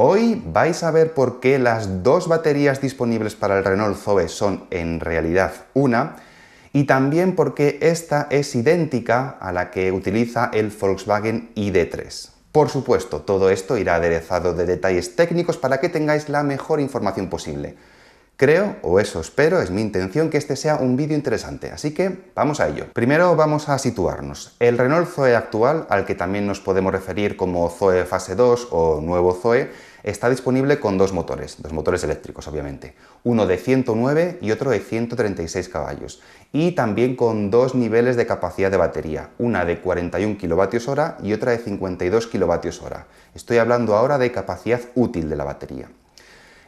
Hoy vais a ver por qué las dos baterías disponibles para el Renault Zoe son en realidad una, y también por qué esta es idéntica a la que utiliza el Volkswagen ID.3. Por supuesto, todo esto irá aderezado de detalles técnicos para que tengáis la mejor información posible. Creo, o eso espero, es mi intención, que este sea un vídeo interesante, así que vamos a ello. Primero vamos a situarnos. El Renault Zoe actual, al que también nos podemos referir como Zoe Fase 2 o Nuevo Zoe, está disponible con dos motores eléctricos obviamente, uno de 109 y otro de 136 caballos, y también con dos niveles de capacidad de batería, una de 41 kWh y otra de 52 kWh. Estoy hablando ahora de capacidad útil de la batería.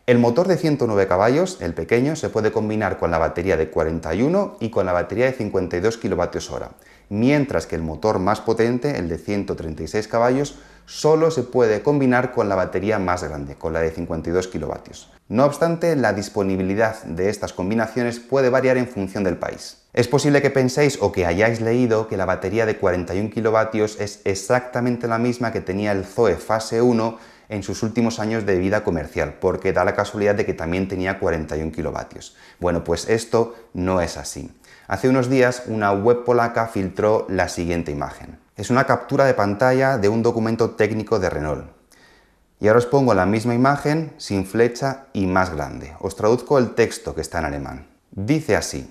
El motor de 109 caballos, el pequeño, se puede combinar con la batería de 41 y con la batería de 52 kWh, mientras que el motor más potente, el de 136 caballos, solo se puede combinar con la batería más grande, con la de 52 kW. No obstante, la disponibilidad de estas combinaciones puede variar en función del país. Es posible que penséis o que hayáis leído que la batería de 41 kW es exactamente la misma que tenía el Zoe Fase 1 en sus últimos años de vida comercial, porque da la casualidad de que también tenía 41 kilovatios. Bueno, pues esto no es así. Hace unos días una web polaca filtró la siguiente imagen. Es una captura de pantalla de un documento técnico de Renault. Y ahora os pongo la misma imagen, sin flecha y más grande. Os traduzco el texto que está en alemán. Dice así: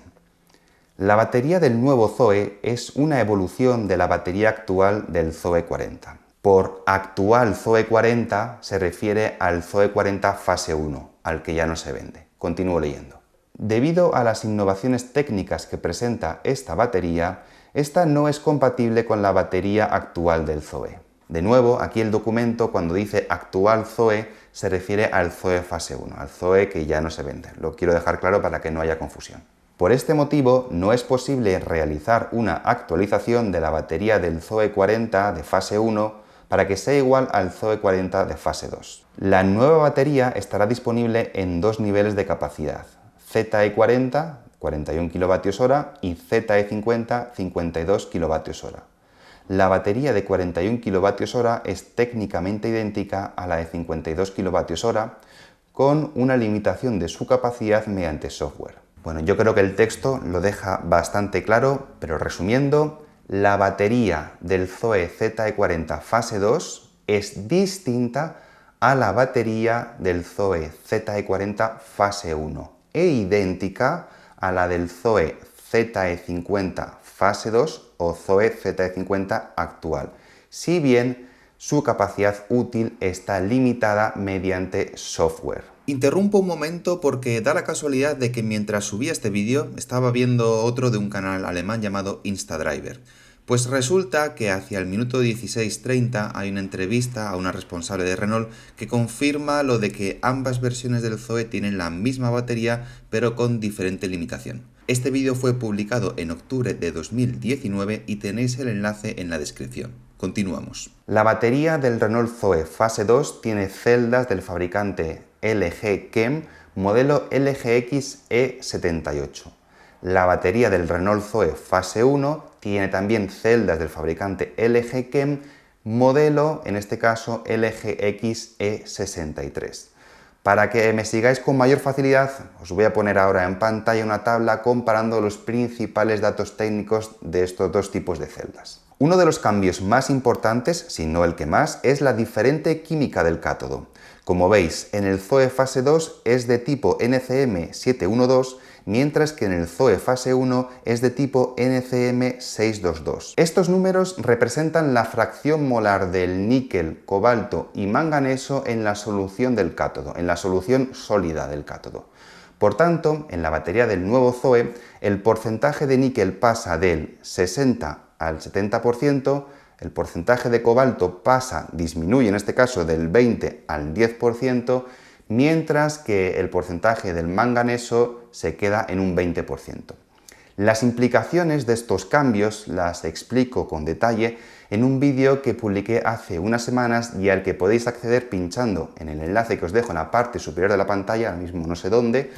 la batería del nuevo Zoe es una evolución de la batería actual del Zoe 40. Por actual Zoe 40 se refiere al Zoe 40 Fase 1, al que ya no se vende. Continúo leyendo. Debido a las innovaciones técnicas que presenta esta batería, esta no es compatible con la batería actual del Zoe. De nuevo, aquí el documento, cuando dice actual Zoe, se refiere al Zoe Fase 1, al Zoe que ya no se vende. Lo quiero dejar claro para que no haya confusión. Por este motivo, no es posible realizar una actualización de la batería del Zoe 40 de Fase 1 para que sea igual al Zoe 40 de Fase 2. La nueva batería estará disponible en dos niveles de capacidad, ZE40, 41 kWh, y ZE50, 52 kWh. La batería de 41 kWh es técnicamente idéntica a la de 52 kWh, con una limitación de su capacidad mediante software. Bueno, yo creo que el texto lo deja bastante claro, pero resumiendo, la batería del Zoe ZE40 Fase 2 es distinta a la batería del Zoe ZE40 Fase 1 e idéntica a la del Zoe ZE50 Fase 2 o Zoe ZE50 actual, si bien su capacidad útil está limitada mediante software. Interrumpo un momento porque da la casualidad de que mientras subía este vídeo estaba viendo otro de un canal alemán llamado Instadriver. Pues resulta que hacia el minuto 16:30 hay una entrevista a una responsable de Renault que confirma lo de que ambas versiones del Zoe tienen la misma batería pero con diferente limitación. Este vídeo fue publicado en octubre de 2019 y tenéis el enlace en la descripción. Continuamos. La batería del Renault Zoe Fase 2 tiene celdas del fabricante LG Chem modelo LGX E78. La batería del Renault Zoe Fase 1 tiene también celdas del fabricante LG Chem modelo, en este caso, LGX E63. Para que me sigáis con mayor facilidad, os voy a poner ahora en pantalla una tabla comparando los principales datos técnicos de estos dos tipos de celdas. Uno de los cambios más importantes, si no el que más, es la diferente química del cátodo. Como veis, en el Zoe Fase 2 es de tipo NCM 712, mientras que en el Zoe Fase 1 es de tipo NCM 622. Estos números representan la fracción molar del níquel, cobalto y manganeso en la solución del cátodo, en la solución sólida del cátodo. Por tanto, en la batería del nuevo Zoe, el porcentaje de níquel pasa del 60 al 70%, el porcentaje de cobalto disminuye en este caso del 20 al 10%, mientras que el porcentaje del manganeso se queda en un 20%. Las implicaciones de estos cambios las explico con detalle en un vídeo que publiqué hace unas semanas y al que podéis acceder pinchando en el enlace que os dejo en la parte superior de la pantalla, ahora mismo no sé dónde,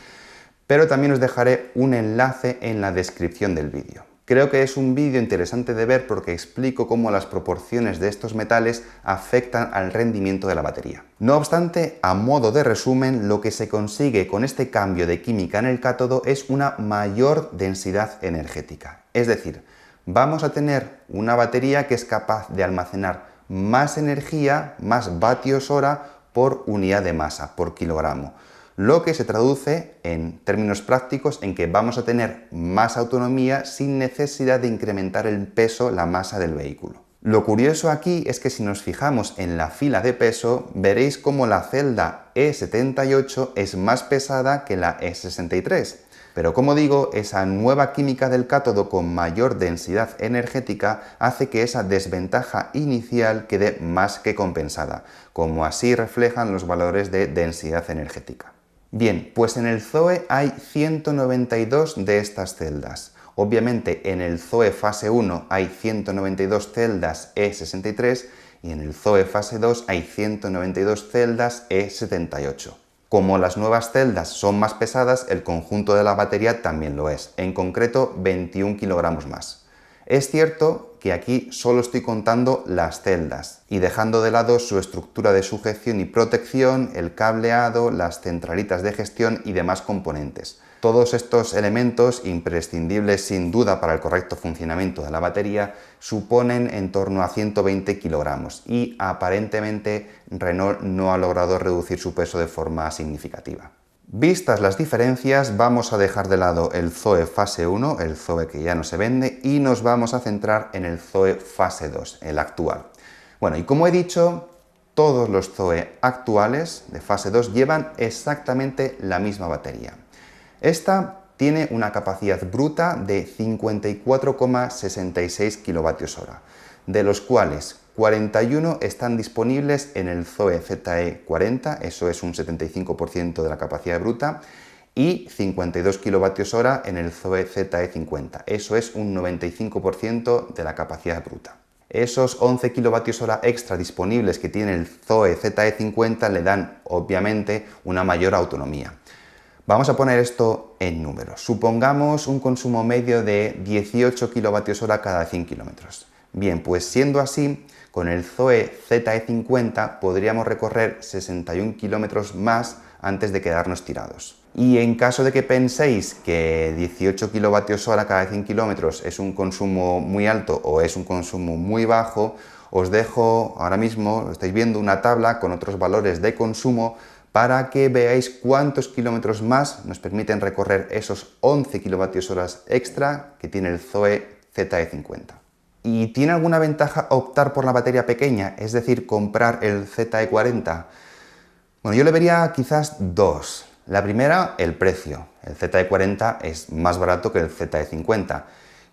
pero también os dejaré un enlace en la descripción del vídeo. Creo que es un vídeo interesante de ver porque explico cómo las proporciones de estos metales afectan al rendimiento de la batería. No obstante, a modo de resumen, lo que se consigue con este cambio de química en el cátodo es una mayor densidad energética. Es decir, vamos a tener una batería que es capaz de almacenar más energía, más vatios hora por unidad de masa, por kilogramo. Lo que se traduce en términos prácticos en que vamos a tener más autonomía sin necesidad de incrementar el peso, la masa del vehículo. Lo curioso aquí es que si nos fijamos en la fila de peso, veréis como la celda E78 es más pesada que la E63. Pero como digo, esa nueva química del cátodo con mayor densidad energética hace que esa desventaja inicial quede más que compensada, como así reflejan los valores de densidad energética. Bien, pues en el ZOE hay 192 de estas celdas. Obviamente en el ZOE fase 1 hay 192 celdas E63 y en el ZOE fase 2 hay 192 celdas E78. Como las nuevas celdas son más pesadas, el conjunto de la batería también lo es, en concreto 21 kilogramos más. Es cierto que aquí solo estoy contando las celdas y dejando de lado su estructura de sujeción y protección, el cableado, las centralitas de gestión y demás componentes. Todos estos elementos, imprescindibles sin duda para el correcto funcionamiento de la batería, suponen en torno a 120 kilogramos y aparentemente Renault no ha logrado reducir su peso de forma significativa. Vistas las diferencias, vamos a dejar de lado el ZOE fase 1, el ZOE que ya no se vende, y nos vamos a centrar en el ZOE fase 2, el actual. Bueno, y como he dicho, todos los ZOE actuales de fase 2 llevan exactamente la misma batería. Esta tiene una capacidad bruta de 54,66 kWh, de los cuales 41 están disponibles en el ZOE ZE40, eso es un 75% de la capacidad bruta, y 52 kWh en el ZOE ZE50, eso es un 95% de la capacidad bruta. Esos 11 kWh extra disponibles que tiene el ZOE ZE50 le dan, obviamente, una mayor autonomía. Vamos a poner esto en números. Supongamos un consumo medio de 18 kWh cada 100 kilómetros. Bien, pues siendo así, con el ZOE ZE50 podríamos recorrer 61 kilómetros más antes de quedarnos tirados. Y en caso de que penséis que 18 kWh cada 100 kilómetros es un consumo muy alto o es un consumo muy bajo, os dejo ahora mismo, estáis viendo una tabla con otros valores de consumo para que veáis cuántos kilómetros más nos permiten recorrer esos 11 kWh extra que tiene el ZOE ZE50. ¿Y tiene alguna ventaja optar por la batería pequeña, es decir, comprar el ZE40? Bueno, yo le vería quizás dos. La primera, el precio. El ZE40 es más barato que el ZE50.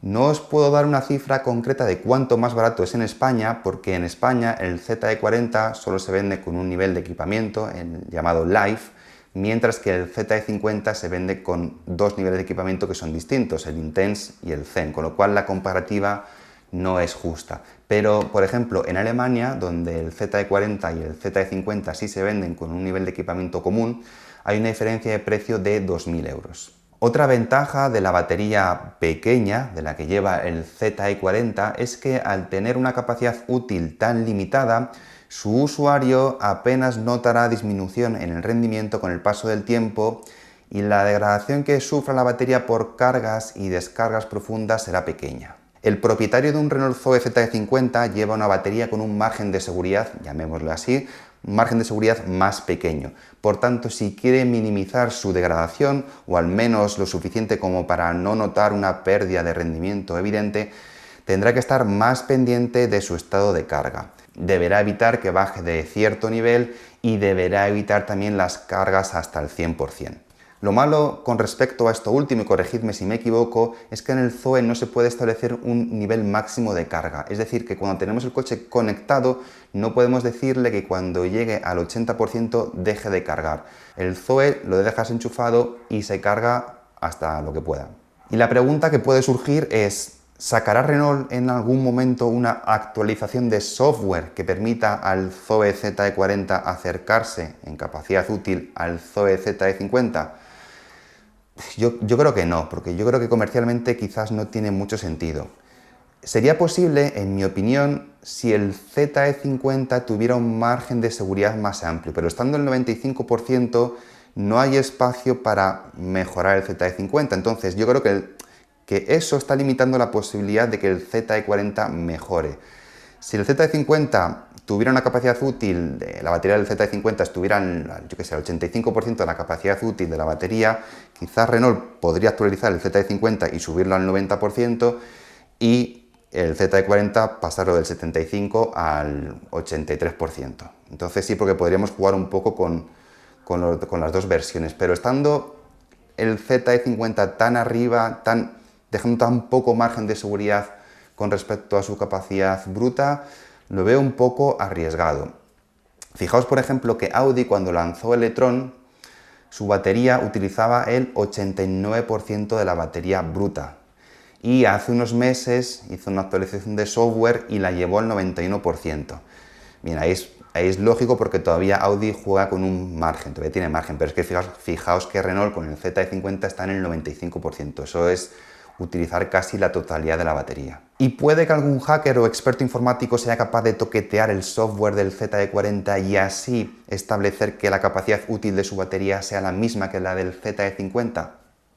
No os puedo dar una cifra concreta de cuánto más barato es en España, porque en España el ZE40 solo se vende con un nivel de equipamiento, el llamado Life, mientras que el ZE50 se vende con dos niveles de equipamiento que son distintos, el Intense y el Zen, con lo cual la comparativa no es justa. Pero, por ejemplo, en Alemania, donde el ZE40 y el ZE50 sí se venden con un nivel de equipamiento común, hay una diferencia de precio de 2.000 euros. Otra ventaja de la batería pequeña, de la que lleva el ZE40, es que al tener una capacidad útil tan limitada, su usuario apenas notará disminución en el rendimiento con el paso del tiempo y la degradación que sufra la batería por cargas y descargas profundas será pequeña. El propietario de un Renault ZOE ZE50 lleva una batería con un margen de seguridad, llamémoslo así, un margen de seguridad más pequeño. Por tanto, si quiere minimizar su degradación, o al menos lo suficiente como para no notar una pérdida de rendimiento evidente, tendrá que estar más pendiente de su estado de carga. Deberá evitar que baje de cierto nivel y deberá evitar también las cargas hasta el 100%. Lo malo con respecto a esto último, y corregidme si me equivoco, es que en el ZOE no se puede establecer un nivel máximo de carga. Es decir, que cuando tenemos el coche conectado no podemos decirle que cuando llegue al 80% deje de cargar. El ZOE lo dejas enchufado y se carga hasta lo que pueda. Y la pregunta que puede surgir es: ¿sacará Renault en algún momento una actualización de software que permita al ZOE ZE40 acercarse en capacidad útil al ZOE ZE50? Yo creo que no, porque yo creo que comercialmente quizás no tiene mucho sentido. Sería posible, en mi opinión, si el ZE50 tuviera un margen de seguridad más amplio, pero estando el 95% no hay espacio para mejorar el ZE50. Entonces yo creo que eso está limitando la posibilidad de que el ZE40 mejore. Si el ZE50 tuviera una capacidad útil, la batería del ZE50 estuviera, yo que sé, al 85% de la capacidad útil de la batería, quizás Renault podría actualizar el ZE50 y subirlo al 90% y el ZE40 pasarlo del 75 al 83%. Entonces sí, porque podríamos jugar un poco con las dos versiones, pero estando el ZE50 tan arriba, dejando tan poco margen de seguridad con respecto a su capacidad bruta, lo veo un poco arriesgado. Fijaos, por ejemplo, que Audi, cuando lanzó el e-tron, su batería utilizaba el 89% de la batería bruta. Y hace unos meses hizo una actualización de software y la llevó al 91%. Bien, ahí es lógico porque todavía Audi juega con un margen, todavía tiene margen, pero es que fijaos que Renault con el ZE50 está en el 95%. Eso es utilizar casi la totalidad de la batería. Y puede que algún hacker o experto informático sea capaz de toquetear el software del ZE40 y así establecer que la capacidad útil de su batería sea la misma que la del ZE50.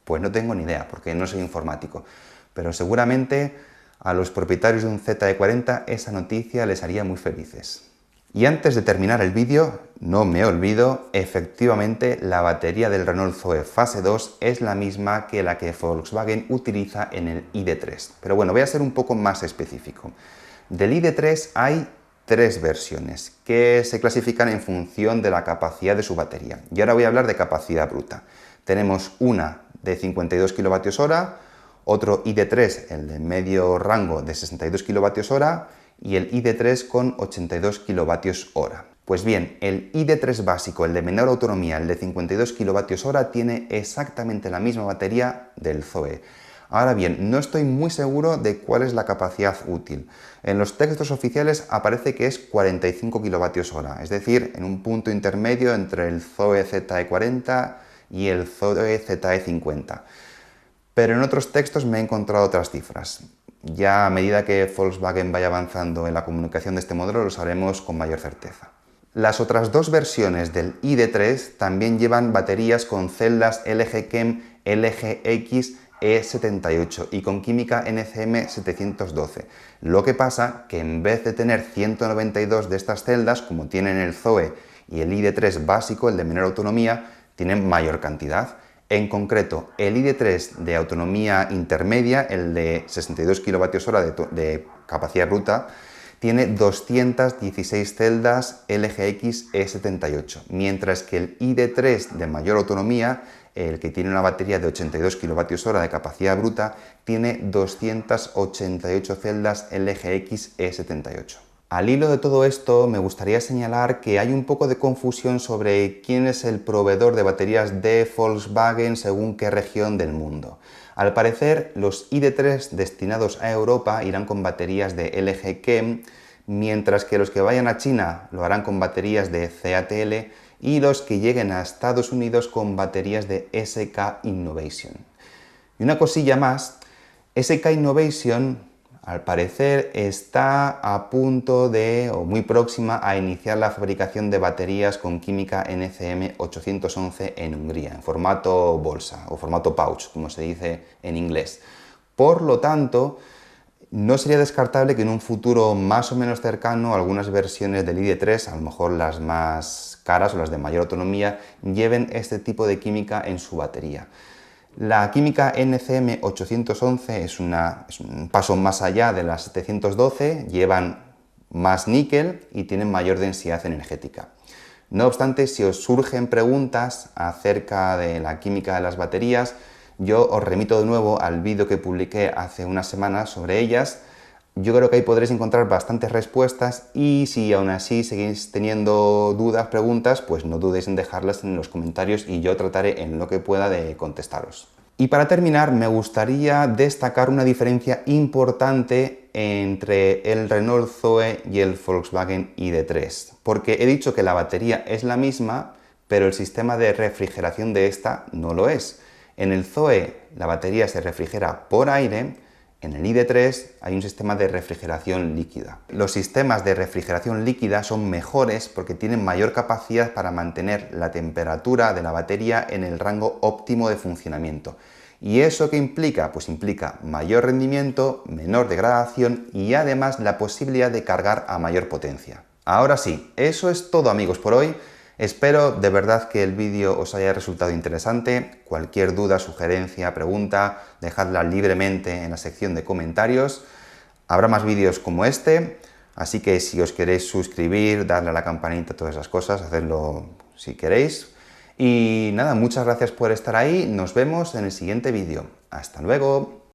Pues no tengo ni idea, porque no soy informático. Pero seguramente a los propietarios de un ZE40 esa noticia les haría muy felices. Y antes de terminar el vídeo, no me olvido, efectivamente la batería del Renault Zoe Fase 2 es la misma que la que Volkswagen utiliza en el ID.3. Pero bueno, voy a ser un poco más específico. Del ID.3 hay tres versiones que se clasifican en función de la capacidad de su batería. Y ahora voy a hablar de capacidad bruta. Tenemos una de 52 kWh, otro ID.3, el de medio rango, de 62 kWh, y el ID.3 con 82 kWh. Pues bien, el ID.3 básico, el de menor autonomía, el de 52 kWh, tiene exactamente la misma batería del Zoe. Ahora bien, no estoy muy seguro de cuál es la capacidad útil. En los textos oficiales aparece que es 45 kWh, es decir, en un punto intermedio entre el Zoe ZE40 y el Zoe ZE50. Pero en otros textos me he encontrado otras cifras. Ya a medida que Volkswagen vaya avanzando en la comunicación de este modelo lo sabremos con mayor certeza. Las otras dos versiones del ID.3 también llevan baterías con celdas LG Chem LGX E78 y con química NCM 712. Lo que pasa que en vez de tener 192 de estas celdas, como tienen el Zoe y el ID.3 básico, el de menor autonomía, tienen mayor cantidad. En concreto, el ID.3 de autonomía intermedia, el de 62 kWh de capacidad bruta, tiene 216 celdas LGX E78, mientras que el ID.3 de mayor autonomía, el que tiene una batería de 82 kWh de capacidad bruta, tiene 288 celdas LGX E78. Al hilo de todo esto, me gustaría señalar que hay un poco de confusión sobre quién es el proveedor de baterías de Volkswagen según qué región del mundo. Al parecer, los ID.3 destinados a Europa irán con baterías de LG Chem, mientras que los que vayan a China lo harán con baterías de CATL y los que lleguen a Estados Unidos con baterías de SK Innovation. Y una cosilla más, SK Innovation al parecer está a punto de, o muy próxima a iniciar la fabricación de baterías con química NCM 811 en Hungría, en formato bolsa o formato pouch, como se dice en inglés. Por lo tanto, no sería descartable que en un futuro más o menos cercano algunas versiones del ID.3, a lo mejor las más caras o las de mayor autonomía, lleven este tipo de química en su batería. La química NCM 811 es un paso más allá de las 712, llevan más níquel y tienen mayor densidad energética. No obstante, si os surgen preguntas acerca de la química de las baterías, yo os remito de nuevo al vídeo que publiqué hace unas semanas sobre ellas. Yo creo que ahí podréis encontrar bastantes respuestas y si aún así seguís teniendo dudas, preguntas, pues no dudéis en dejarlas en los comentarios y yo trataré en lo que pueda de contestaros. Y para terminar, me gustaría destacar una diferencia importante entre el Renault Zoe y el Volkswagen ID.3, porque he dicho que la batería es la misma, pero el sistema de refrigeración de esta no lo es. En el Zoe la batería se refrigera por aire. En el ID3 hay un sistema de refrigeración líquida. Los sistemas de refrigeración líquida son mejores porque tienen mayor capacidad para mantener la temperatura de la batería en el rango óptimo de funcionamiento. ¿Y eso qué implica? Pues implica mayor rendimiento, menor degradación y además la posibilidad de cargar a mayor potencia. Ahora sí, eso es todo amigos por hoy. Espero de verdad que el vídeo os haya resultado interesante. Cualquier duda, sugerencia, pregunta, dejadla libremente en la sección de comentarios. Habrá más vídeos como este, así que si os queréis suscribir, darle a la campanita, todas esas cosas, hacedlo si queréis. Y nada, muchas gracias por estar ahí. Nos vemos en el siguiente vídeo. ¡Hasta luego!